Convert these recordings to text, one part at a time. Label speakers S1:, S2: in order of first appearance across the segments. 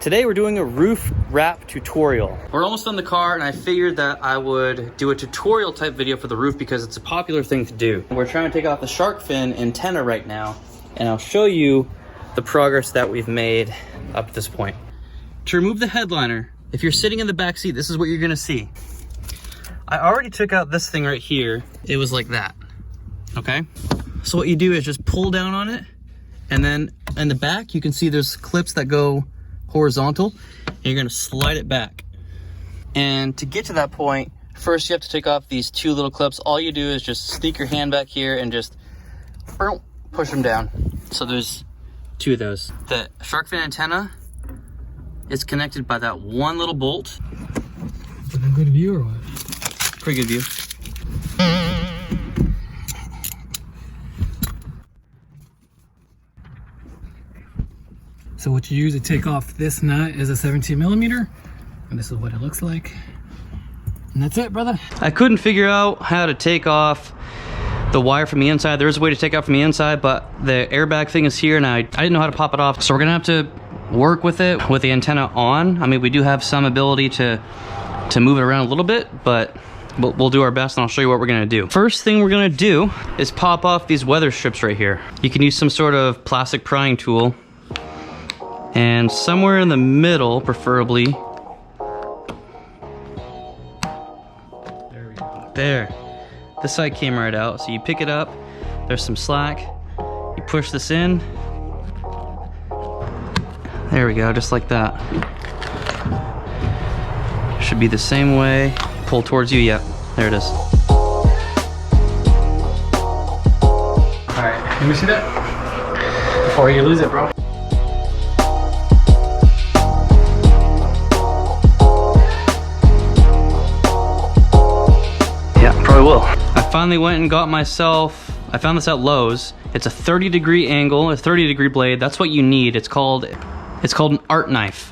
S1: Today we're doing a roof wrap tutorial. We're almost on the car and I figured that I would do a tutorial type video for the roof because it's a popular thing to do. We're trying to take off the shark fin antenna right now and I'll show you the progress that we've made up to this point. To remove the headliner, if you're sitting in the back seat, this is what you're gonna see. I already took out this thing right here. It was like that, okay? So what you do is just pull down on it, and then in the back, you can see there's clips that go horizontal, and you're gonna slide it back. And to get to that point, first you have to take off these two little clips. All you do is just sneak your hand back here and just push them down. So there's two of those. The shark fin antenna is connected by that one little bolt.
S2: Is it a good view or what?
S1: Pretty good view.
S2: So what you use to take off this nut is a 17 millimeter, and this is what it looks like. And that's it, brother.
S1: I couldn't figure out how to take off the wire from the inside. There is a way to take off from the inside, but the airbag thing is here and I didn't know how to pop it off. So we're gonna have to work with it with the antenna on. I mean, we do have some ability to move it around a little bit, but we'll do our best and I'll show you what we're gonna do. First thing we're gonna do is pop off these weather strips right here. You can use some sort of plastic prying tool, and somewhere in the middle, preferably.
S2: There we go.
S1: There. This side came right out. So you pick it up, there's some slack, you push this in. There we go, just like that. Should be the same way. Pull towards you, yep, there it is.
S2: Alright, let me see that before you lose it, bro.
S1: Will. I finally went and got myself, I found this at Lowe's. It's a 30-degree angle, a 30-degree blade. That's what you need. It's called an art knife.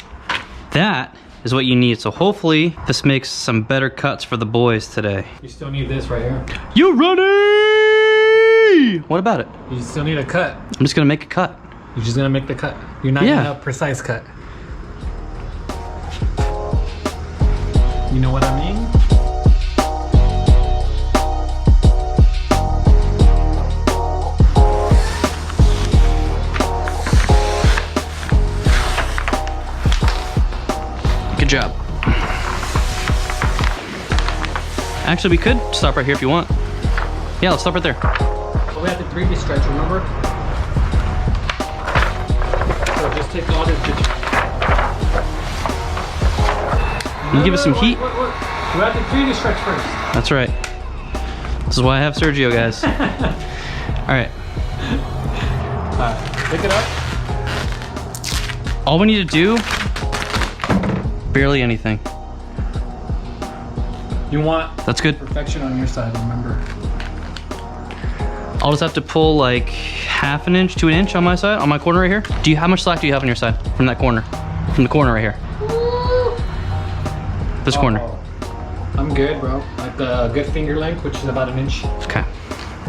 S1: That is what you need. So hopefully this makes some better cuts for the boys today.
S2: You still need this right here.
S1: You ready? What about it?
S2: You still need a cut.
S1: I'm just gonna make a cut.
S2: You're just gonna make the cut. You're not gonna have a precise cut. You know what I mean?
S1: Good job. Actually, we could stop right here if you want. Yeah, let's stop right there.
S2: So we have the 3D stretch, remember? So just take all this bitch.
S1: You give it some heat.
S2: Look. We have the 3D stretch first.
S1: That's right. This is why I have Sergio, guys. All right.
S2: Pick it up.
S1: All we need to do, barely anything.
S2: You want
S1: That's good.
S2: perfection on your side, remember?
S1: I'll just have to pull like half an inch to an inch on my side, on my corner right here. How much slack do you have on your side from that corner? From the corner right here. This corner.
S2: I'm good, bro. Like a good finger length, which is about an inch.
S1: Okay.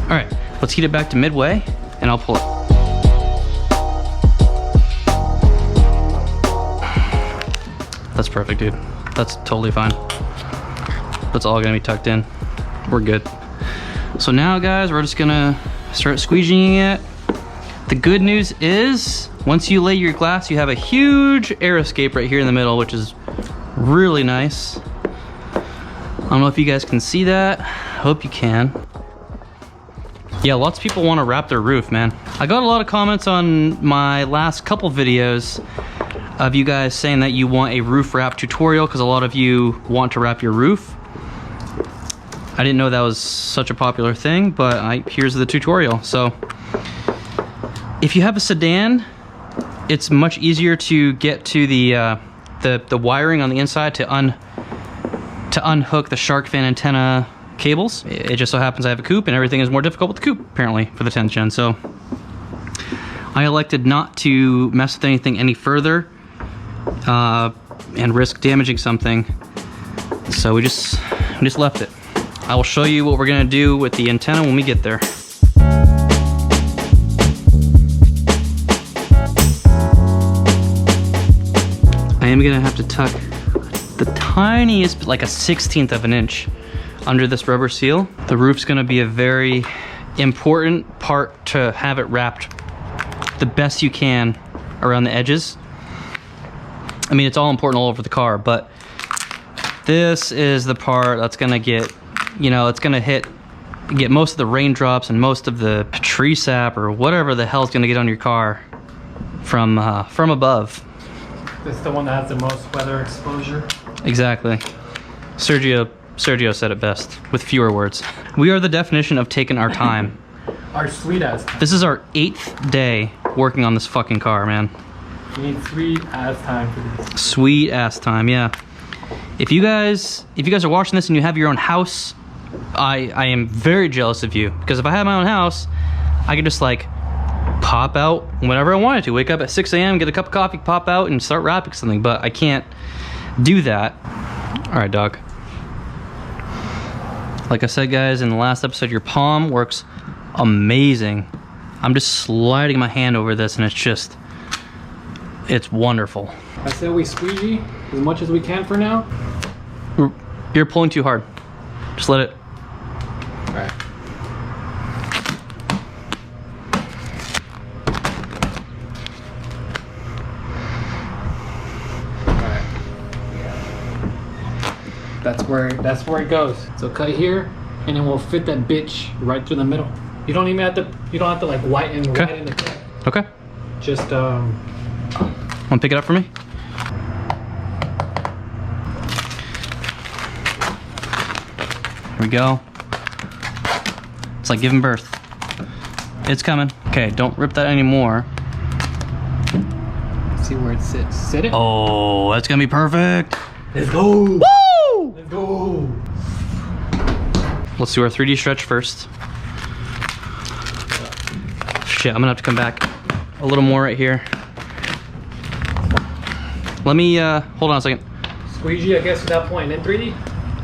S1: All right, let's heat it back to midway and I'll pull it. That's perfect, dude. That's totally fine. That's all gonna be tucked in. We're good. So now, guys, we're just gonna start squeegeeing it. The good news is, once you lay your glass, you have a huge air escape right here in the middle, which is really nice. I don't know if you guys can see that. Hope you can. Yeah, lots of people want to wrap their roof, man. I got a lot of comments on my last couple videos of you guys saying that you want a roof wrap tutorial because a lot of you want to wrap your roof. I didn't know that was such a popular thing, but here's the tutorial. So if you have a sedan, it's much easier to get to the wiring on the inside to unhook the shark fin antenna cables. It just so happens I have a coupe and everything is more difficult with the coupe apparently for the 10th gen. So I elected not to mess with anything any further and risk damaging something. So we just left it. I will show you what we're gonna do with the antenna when we get there. am gonna have to tuck the tiniest, like a 1/16 of an inch under this rubber seal. The roof's gonna be a very important part to have it wrapped the best you can around the edges. I mean, it's all important all over the car, but this is the part that's gonna get, you know, it's gonna get most of the raindrops and most of the tree sap or whatever the hell's gonna get on your car from above.
S2: This is the one that has the most weather exposure.
S1: Exactly. Sergio said it best with fewer words. We are the definition of taking our time.
S2: Our sweet ass time.
S1: This is our 8th day working on this fucking car, man.
S2: We need sweet ass time for this.
S1: Sweet ass time, yeah. If you guys are watching this and you have your own house, I am very jealous of you, because if I had my own house, I could just like pop out whenever I wanted to. Wake up at 6 a.m., get a cup of coffee, pop out and start wrapping something, but I can't do that. All right, dog. Like I said, guys, in the last episode, your palm works amazing. I'm just sliding my hand over this and it's wonderful.
S2: I said we squeegee as much as we can for now.
S1: You're pulling too hard. Just let it.
S2: All right. That's where it goes. So cut here, and then we'll fit that bitch right through the middle. You don't have to like whiten the cut.
S1: Okay.
S2: Just
S1: Want to pick it up for me? Here we go. It's like giving birth. It's coming. Okay, don't rip that anymore.
S2: see where it sits. Sit it.
S1: Oh, that's gonna be perfect.
S2: Let's go.
S1: Woo!
S2: Let's go.
S1: Let's do our 3D stretch first. Shit, I'm gonna have to come back a little more right here. Let me, hold on a second.
S2: Squeegee, I guess, at that point in 3D?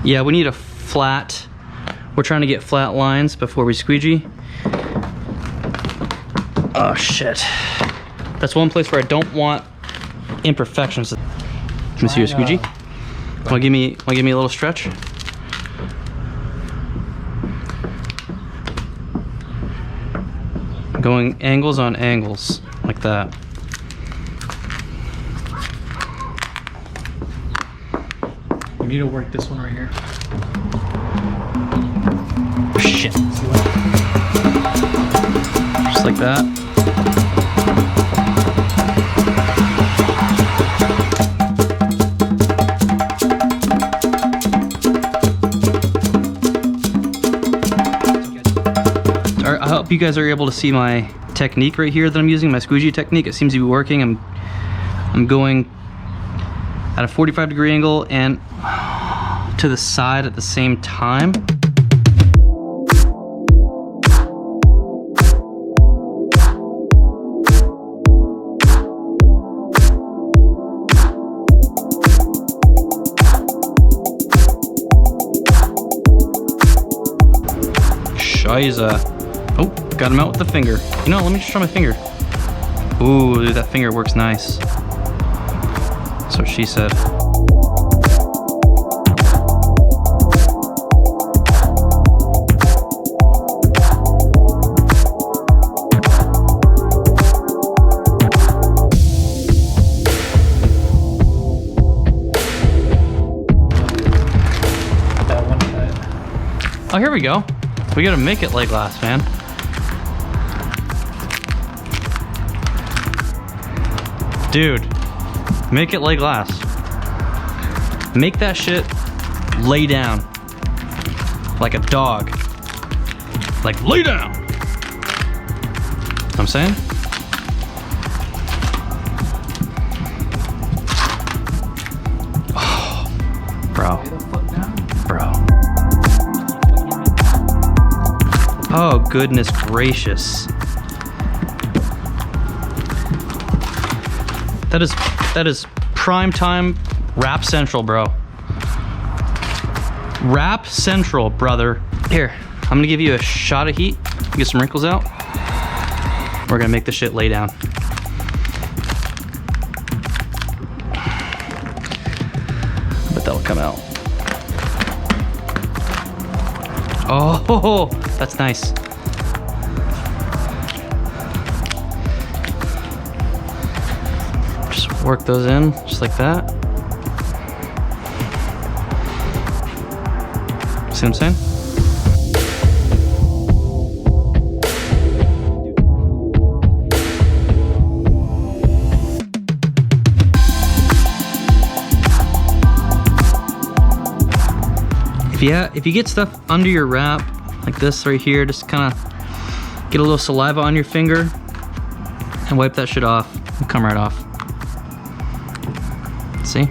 S1: Yeah, we need a flat. We're trying to get flat lines before we squeegee. Oh, shit. That's one place where I don't want imperfections. Monsieur Squeegee, wanna give me a little stretch? Going angles on angles, like that.
S2: We need to work this one right here.
S1: Shit. Just like that. I hope you guys are able to see my technique right here that I'm using, my squeegee technique. It seems to be working. I'm going at a 45-degree angle and to the side at the same time. Shiza. Oh, got him out with the finger. You know, let me just try my finger. Ooh, dude, that finger works nice. That's what she said. Oh, here we go. We gotta make it like glass, man. Dude, make it like glass. Make that shit lay down. Like a dog. Like, lay down! Know what I'm saying? Oh, bro. Bro. Oh, goodness gracious. That is prime time Wrap Central, bro. Wrap Central, brother. Here, I'm gonna give you a shot of heat, get some wrinkles out. We're gonna make this shit lay down. that'll come out. Oh, that's nice. Just work those in, just like that. See what I'm saying? If you get stuff under your wrap, like this right here, just kind of get a little saliva on your finger and wipe that shit off and come right off. See?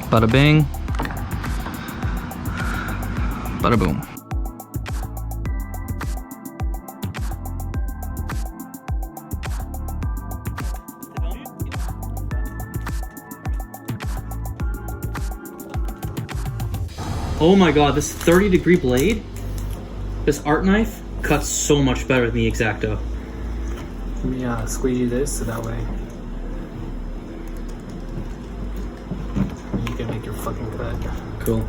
S1: Bada bing. Bada boom. Oh my god, this 30-degree blade, this art knife, cuts so much better than the X-Acto.
S2: Let me squeegee this so that way you can make your fucking cut.
S1: Cool.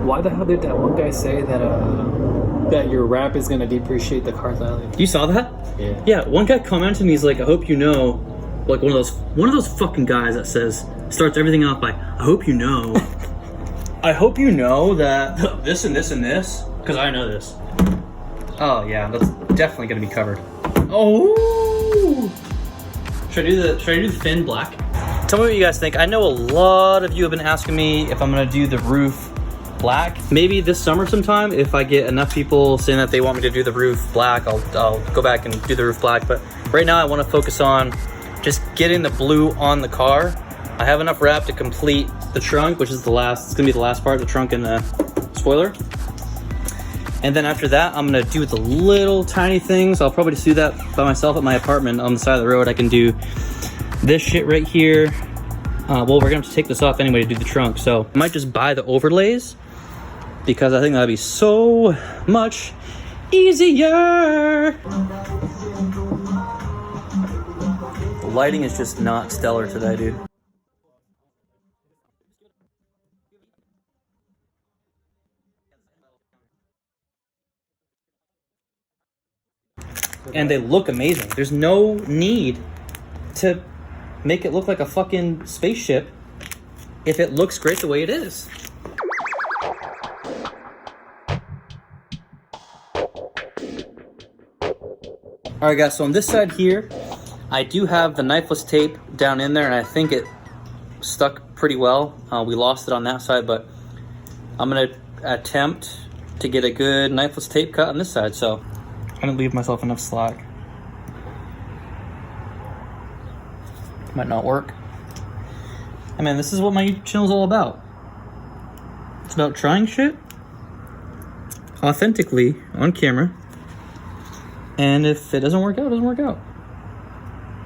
S2: Why the hell did that one guy say that that your wrap is gonna depreciate the car's value?
S1: You saw that?
S2: Yeah.
S1: Yeah, one guy commented and he's like, I hope you know, like one of those fucking guys that starts everything off by, I hope you know. I hope you know that this and this and this, because I know this. Oh yeah, that's definitely gonna be covered. Oh! Should I do the fin black? Tell me what you guys think. I know a lot of you have been asking me if I'm gonna do the roof black. Maybe this summer sometime, if I get enough people saying that they want me to do the roof black, I'll go back and do the roof black. But right now I want to focus on just getting the blue on the car. I have enough wrap to complete the trunk, which is it's gonna be the last part, the trunk and the spoiler. And then after that, I'm gonna do the little tiny things. I'll probably just do that by myself at my apartment on the side of the road. I can do this shit right here. Well, we're gonna have to take this off anyway to do the trunk. So I might just buy the overlays because I think that'd be so much easier. The lighting is just not stellar today, dude. And they look amazing. There's no need to make it look like a fucking spaceship if it looks great the way it is. Alright guys, so on this side here, I do have the knifeless tape down in there and I think it stuck pretty well. We lost it on that side, but I'm gonna attempt to get a good knifeless tape cut on this side, so I'm gonna leave myself enough slack. Might not work. I mean, this is what my YouTube channel is all about. It's about trying shit authentically on camera. And if it doesn't work out, it doesn't work out.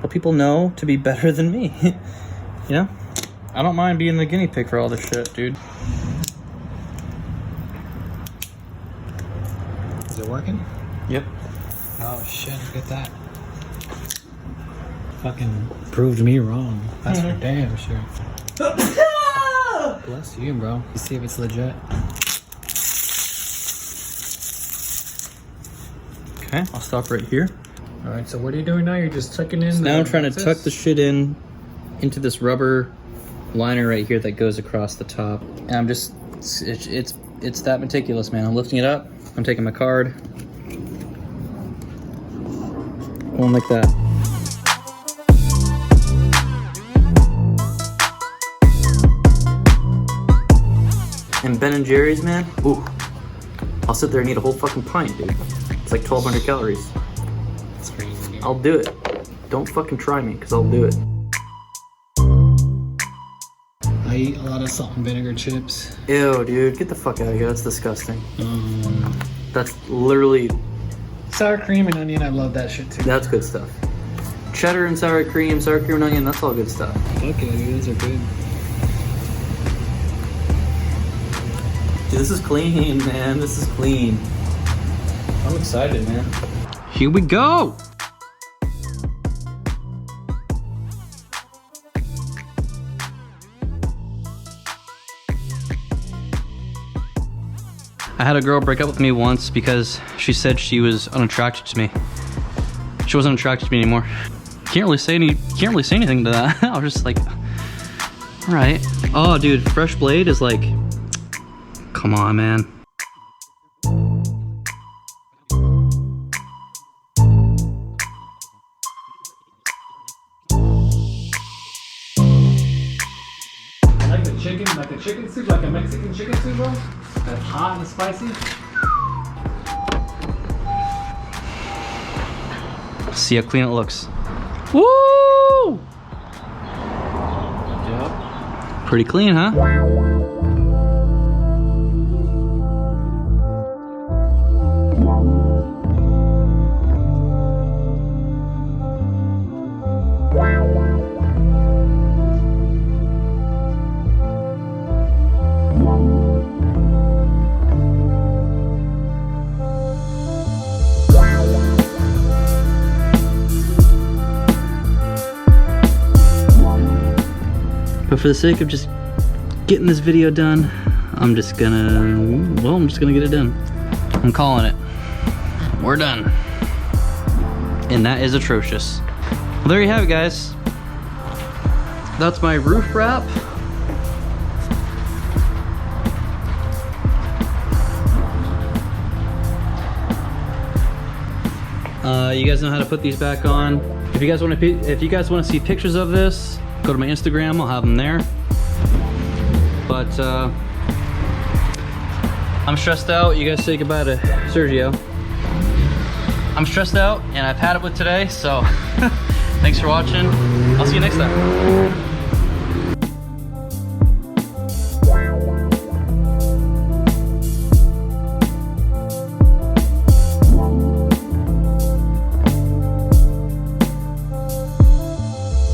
S1: But people know to be better than me. You know? I don't mind being the guinea pig for all this shit, dude.
S2: Is it working?
S1: Yep.
S2: Oh shit, look at that. Fucking proved me wrong. That's for damn sure. Bless you, bro. You see if it's legit.
S1: Okay, I'll stop right here.
S2: Alright, so what are you doing now? You're just tucking in
S1: Now I'm trying to tuck the shit in into this rubber liner right here that goes across the top. And I'm just, it's that meticulous, man. I'm lifting it up. I'm taking my card. One like that. And Ben & Jerry's, man. Ooh. I'll sit there and eat a whole fucking pint, dude. It's like 1,200 calories.
S2: That's crazy.
S1: I'll do it. Don't fucking try me, because I'll do it.
S2: I eat a lot of salt and vinegar chips.
S1: Ew, dude. Get the fuck out of here. That's disgusting. That's literally...
S2: Sour cream and onion, I love that shit too.
S1: That's good stuff. Cheddar and sour cream and onion, that's all good stuff.
S2: Okay, those are good.
S1: Dude, this is clean, man. This is clean. I'm excited, man. Here we go! I had a girl break up with me once because she said she was unattracted to me. She wasn't attracted to me anymore. Can't really say anything to that. I was just like, all right. Oh, dude, fresh blade is like, come on, man.
S2: Like a chicken soup, like a Mexican chicken soup, bro. That's hot and spicy.
S1: See how clean it looks. Woo!
S2: Yep.
S1: Pretty clean, huh? But for the sake of just getting this video done, I'm just gonna get it done. I'm calling it. We're done. And that is atrocious. Well, there you have it, guys. That's my roof wrap. You guys know how to put these back on. If you guys want to see pictures of this, go to my Instagram. I'll have them there. But I'm stressed out. You guys say goodbye to Sergio. I'm stressed out, and I've had it with today. So thanks for watching. I'll see you next time.